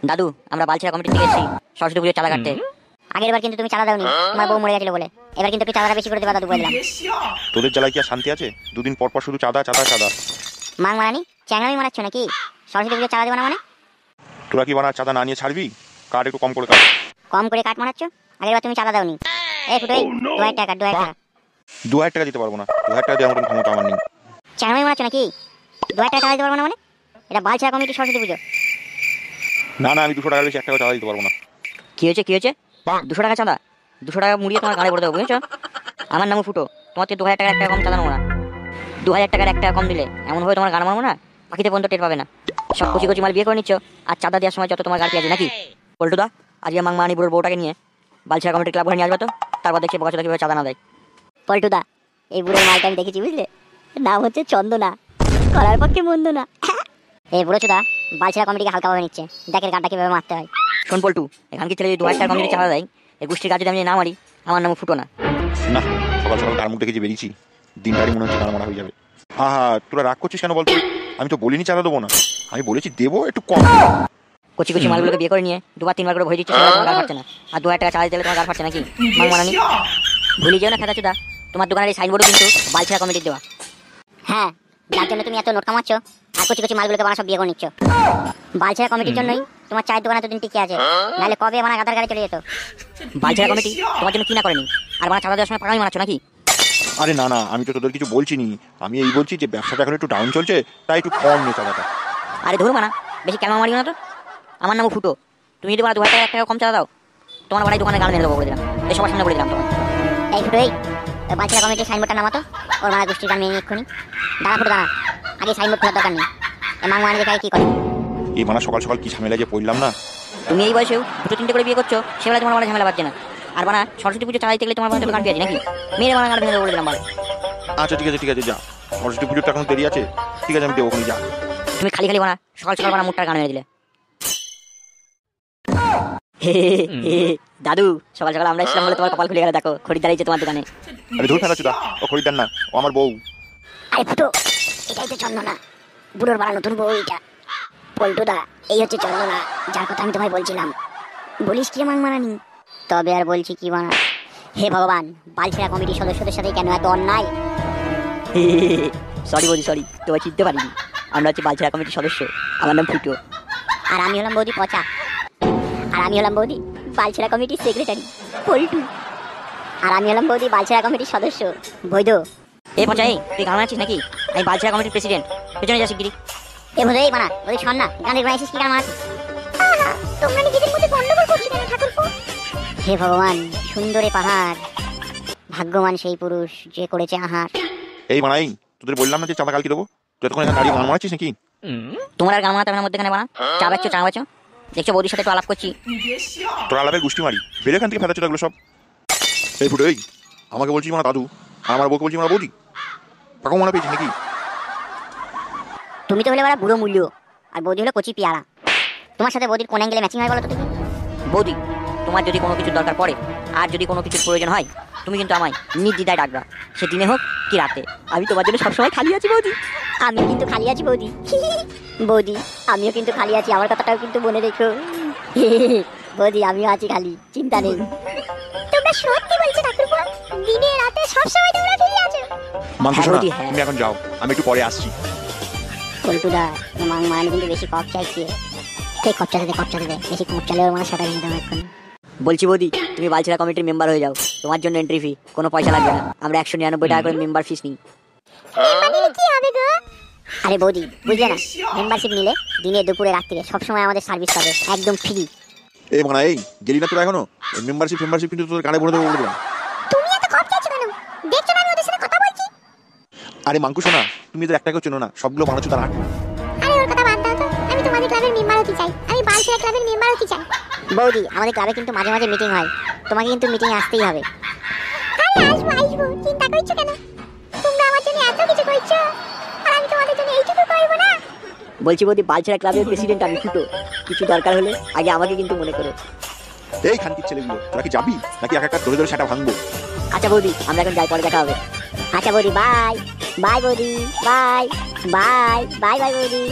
দাদু আমরা বালছেড়া কমিটি থেকে এসেছি সরস্বতী পুজোর চাঁদা কাটতে। আগের বার কিন্তু তুমি চাঁদা দাওনি, তোমার বউ মরে গেছিল বলে। এবার কিন্তু একটু চাঁদাটা বেশি করে দেবা দাদু, বলে দিলাম। তোদের জ্বালায় কি আর শান্তি আছে? দুদিন পর পর শুধু চাঁদা চাঁদা চাঁদা। মাং মারানি চ্যাংড়ামি মারাচ্ছ নাকি? সরস্বতী পুজোর চাঁদা দেবো না মানে? তোরা কি বানা চাঁদা না নিয়ে ছাড়বি? কাঠ একটু কম করে কাট। কম করে কাট মারাচ্ছ? আগের বার তুমি চাঁদা দাওনি। এই ফুটোই 2000 টাকা, 2000 টাকা। 2000 টাকা দিতে পারবো না, 2000 টাকা দেওয়ার মতন ক্ষমতা আমার নেই। চ্যাংড়ামি মারাচ্ছ নাকি? 2000 টাকা চাঁদা দিতে পারবো না মানে? এটা বালছেড়া কমিটি সরস্বতী পুজো। না না, আমি 200 টাকার বেশি 1 টাকা চাঁদা দিতে পারবো না। কি হয়েছে 200 টাকা চাঁদা? 200 টাকা মুড়িয়ে তোমার গাড়ি পড়ে দেবো, বুঝেছো? আমার নাম ফুটো, তোমার 2000 টাকার 1 টাকা কম চাঁদা নেবো না। 2000 টাকার 1 টাকা কম দিলে এমন ভাবে তোমার গান মারবো না, পাখিতে পর্যন্ত টের পাবে না। সব কচি কচি মাল বিয়ে করে নিচ্ছ, আর চাঁদা দেওয়ার সময় যত তোমার গাড়ি আছে নাকি? পল্টুদা আজকে মাংমানি বুড়োর বউটাকে নিয়ে বালছেড়া কমিটি ক্লাব ঘরে নিয়ে আসবে তো, তারপর দেখছি বকাচোদা কিভাবে চাঁদা না দেয়। পল্টুদা এই বুড়োর মালটা আমি দেখেছি, বুঝলে? নাম হচ্ছে চন্দনা, করার পক্ষে মন্দ না। এই বুড়ো চোদা বালছেড়া কমিটিকে হালকাভাবে নিচ্ছে, দেখের গানটা কিভাবে মারতে হয়। শোন পল্টু, এখানকে ছেলে 2000 টাকা কমিটি চাঁদা দেয়, এই গোষ্ঠীর কাজে আমি না মারি, আমার নাম ফুটো না। না, সকাল সকাল তার মুখ দেখে যে বেরিয়েছি, দিনটারই মনে হচ্ছে গান মারা হয়ে যাবে। আহা, তোরা রাগ করছিস কেন বলতো? আমি তো বলিনি চাঁদা দেবো না, আমি বলেছি দেবো একটু কম। কচি কচি মালগুলোকে বিয়ে করে নিয়ে 2-3 বার করে ভয় দিচ্ছে, সেটা তোমার গাল ফাটছে না? আর 2000 টাকা চাঁদা দিলে তোমার গাল ফাটছে নাকি? মাং মারানি ভুলে যেও না খেদা চোদা, তোমার দোকানের এই সাইনবোর্ডও কিন্তু বালছেড়া কমিটির দেওয়া। হ্যাঁ, যার জন্য তুমি এত নোট কামাচ্ছ আর কচি কচি মালগুলোকে বানা সব বিয়ে করে নিচ্ছ। বালছেড়া কমিটির জন্যই তোমার চায়ের দোকান এতদিন টিকে আছে, নাহলে কবে বানা গাদার গাড়ি চলে যেত। বালছেড়া কমিটি তোমার জন্য কি না করেনি, আর বানা চাঁদা দেওয়ার সময় পাকামি মারাচ্ছ নাকি? আরে না না, আমি তো তোদের কিছু বলছি নি, আমি এই বলছি যে ব্যবসাটা এখন একটু ডাউন চলছে, তাই একটু কম নে চাঁদাটা। আরে ধরো মানা, বেশি কেন মারিও না তো। আমার নাম ফুটো, তুমি যদি বানা 2000 টাকা 1 টাকা কম চাঁদা দাও, তোমার বাড়ি দোকানে গাল মেরে দেবো বলে দিলাম। এই সবার সামনে বলে দিলাম তোমার। এই ফুটো, এই বালছেড়া কমিটির সাইনবোর্ডটা নামাতো, ওর মানা গোষ্ঠীর গান মেয়ে এক্ষুনি। দাঁড়া ফুটো দাঁড়া, আগে সাইনবোর্ড খোলার দরকার নেই। এই মাং মারানি দেখায় কি করে? এই মানা সকাল সকাল কি ঝামেলা যে পড়লাম না। তুমি এই বয়সেও 2-3টে করে বিয়ে করছো, সেবেলা তোমার মানে ঝামেলা বাজছে না। আর বানা সরস্বতী পুজো চালাইতে গেলে তোমার বাড়িতে গান পেয়েছি নাকি? মেয়ের বানা গান ভেঙে দেবো বলে দিলাম। আচ্ছা ঠিক আছে যা, সরস্বতী পুজোটা এখন দেরি আছে, ঠিক আছে আমি দেবো, যা। তুমি খালি খালি বানা সকাল সকাল বানা মুখটার গান মেরে দিলে। দাদু সকাল সকাল আমরা ইসলাম বলে তোমার কপাল খুলে গেল, দেখো খরিদ্দার এসেছে তোমার দোকানে। আরে ধুর ফেলা চুদা, ও খরিদ্দার না, ও আমার বউ। আরে ফুটো, এটাই তো চন্দনা, বুড়োর বাড়া নতুন বউ এইটা। পল্টুদা এই হচ্ছে চন্দনা, যার কথা আমি তোমায় বলছিলাম। বলিস কি মাং মারানি? তবে আর বলছি কি বানা? হে ভগবান, বালছেড়া কমিটির সদস্যদের সাথে কেন এত অন্যায়? সরি বৌদি সরি, তোমায় চিনতে পারিনি। আমরা হচ্ছে বালছেড়া কমিটির সদস্য, আমার নাম ফুটো। আর আমি হলাম বৌদি পচা, আর আমি হলাম বৌদি বালছেড়া কমিটির সেক্রেটারি পল্টু, আর আমি হলাম বৌদি বালছেড়া কমিটির সদস্য বৈধ। এ পচা, এই তুই গান আছিস নাকি? আমি বালছেড়া কমিটির প্রেসিডেন্ট, পেছনে যা শিগগিরি। এ বোধ এই বানা বৌদি শোন না, গানের বানাইছিস কি গান মারাচ্ছিস? তোমরা নিজেদের মধ্যে গন্ডগোল করছো কেন ঠাকুরপো? হে ভগবান, সুন্দরে পাহাড়, ভাগ্যবান সেই পুরুষ যে করেছে আহার। এই মানাই, তোদের বললাম না যে চাঁদা কালকে দেবো, তুই এতক্ষণ এখানে দাঁড়িয়ে গান মারাচ্ছিস নাকি? তোমার আর গান মারাতে আমার মধ্যে এখানে বানা চা বেচছো দেখছো, বৌদির সাথে একটু আলাপ করছি। তোর আলাপের গোষ্ঠী মারি, বেরো এখান থেকে ফেলা চোদাগুলো সব। এই ফুটো, এই আমাকে বলছিস মানে দাদু, আর আমার বউকে বলছিস মানে বৌদি, পাকা মনে পেয়েছিস নাকি? তুমি তো হলে বড় বুড়ো মূল্য, আর বৌদি হলো কচি পেয়ারা। তোমার সাথে বৌদির কোন অ্যাঙ্গেলে ম্যাচিং হয় বলো তো তুমি? বৌদি তোমার যদি কোনো কিছুর দরকার পড়ে, আর যদি কোনো কিছুর প্রয়োজন হয়, তুমি কিন্তু আমায় নির্দ্বিধায় ডাকবা, সে দিনে হোক কি রাতে। আমি তোমার জন্য সবসময় খালি আছি বৌদি। আমি কিন্তু খালি আছি বৌদি। বৌদি আমিও কিন্তু খালি আছি, আমার কথাটাও কিন্তু মনে রেখো। বৌদি আমিও আছি খালি, চিন্তা নেই। তোমরা সত্যি বলছো ঠাকুরপো, দিনে রাতে সবসময় তোমরা ফিরে আছো। মাংস শোনা, তুমি এখন যাও, আমি একটু পরে আসছি। পল্টুদা মাং মারানি কিন্তু বেশি কপ চাইছে। ঠিক কপ চাইতে বেশি কপ চাইলে মানে সেটা নিয়ে দেবো এখন। বলছি বৌদি, তুমি বালছেড়া কমিটির মেম্বার হয়ে যাও, তোমার জন্য এন্ট্রি ফি কোনো পয়সা লাগবে না, আমরা 199 টাকা করে মেম্বার ফিস নিই। কি হবে গো? আরে বৌদি বুঝলে না, মেম্বারশিপ নিলে দিনে দুপুরে রাত্রিরে সবসময় আমাদের সার্ভিস পাবে একদম ফ্রি। এই মানে এই গেলি না তোরা এখনো? মেম্বারশিপ কিন্তু তোর কানে ভরে দেবো বলে দিলাম। তুমি এত কপ চাইছো কেন? দেখছো না আমি ওদের সাথে কথা বলছি। আরে মাংকু শোনা, তুমি তো একটাকেও চেনো না, সবগুলো বানাচ্ছো তারা। আরে ওর কথা বাদ দাও তো, আমি তোমাদের ক্লাবের মেম্বার হতে চাই, আমি বালছেড়া ক্লাবের মেম্বার হতে চাই। বৌদি আমাদের ক্লাবে কিন্তু মাঝে মাঝে মিটিং হয়, তোমাকে কিন্তু মিটিং এ আসতেই হবে। আরে আসবো, চিন্তা করছো কেন? তোমরা আমার জন্য এত কিছু করছো, আর আমি তোমাদের জন্য এইটুকু করব না? বলছি বৌদি, বালছেড়া ক্লাবের প্রেসিডেন্ট আমি ফুটো, কিছু দরকার হলে আগে আমাকে কিন্তু মনে করো। এই খানকির ছেলেগুলো, তোরা কি যাবি নাকি এক একটা ধরে ধরে সেটা ভাঙবো? আচ্ছা বৌদি আমরা এখন যাই, পরে দেখা হবে। আচ্ছা বৌদি বাই বাই, বৌদি বাই বাই বাই বাই বৌদি।